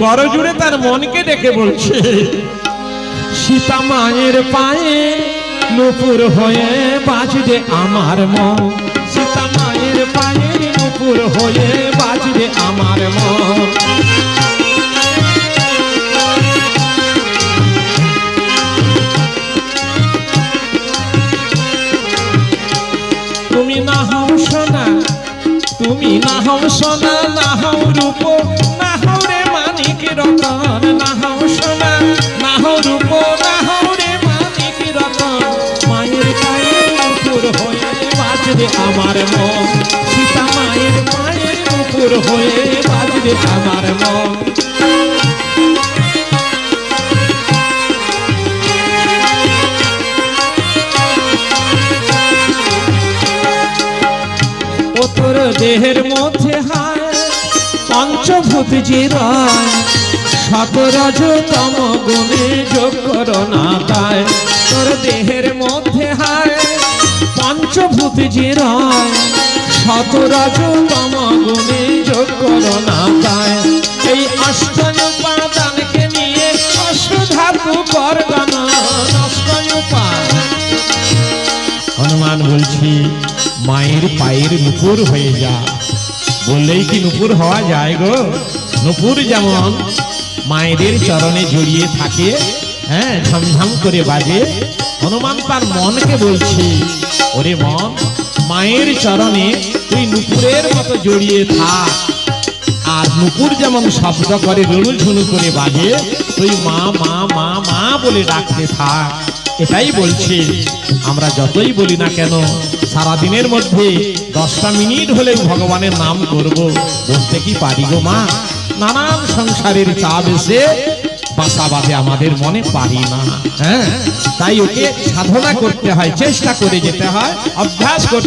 করজুড়ে তার মনকে ডেকে বলছে, সীতা মায়ের পায়ে নূপুর হয়ে বাজবে আমার মন, সীতা মায়ের পায়ে নূপুর হয়ে বাজবে আমার মন। তুমি না হও সোনা, তুমি না হও সোনা, না হও রূপ, না হও রে মানিক রতন, না হও সোনা, না হও রূপ, না হও রে মানিক রতন, মায়ের পায়ে নূপুর হয়ে বাজবে আমার মন, সীতা মায়ের পায়ে নূপুর হয়ে বাজবে আমার মন। তোর দেহের মধ্যে হায় পঞ্চভূত যে রয়, শতরজতম গুণে যোগ করো না তাই, তোর দেহের মধ্যে হায় পঞ্চভূত যে রয়, শতরজতম গুণে যোগ করো না তাই, এই অষ্টউপাদানকে নিয়ে অষ্টধাতু কর গণন, অষ্টউপাদান। হনুমান বলছি মায়ের পায়ের নূপুর হয়ে যা, বললেই কি নূপুর হওয়া যায় গো? নূপুর যেমন মায়েদের চরণে জড়িয়ে থাকে, হ্যাঁ ঝমঝম করে বাজে, হনুমান তার মনকে বলছে, ওরে মন, মায়ের চরণে তুই নূপুরের মতো জড়িয়ে থাক, আর নূপুর যেমন শব্দ করে রুনুঝুনু করে বাজে, তুই মা মা মা মা বলে ডাকতে থাক। এটাই বলছে, আমরা যতই বলি না কেন সারাদিনের মধ্যে 10টা মিনিট হলেও ভগবানের নাম করব, বলতে কি পারি গো মা? নানান সংসারের চাপ এসে বাসা বাঁধে আমাদের মনে, পারি না। হ্যাঁ, তাই ওকে সাধনা করতে হয়, চেষ্টা করে যেতে হয়, অভ্যাস করতে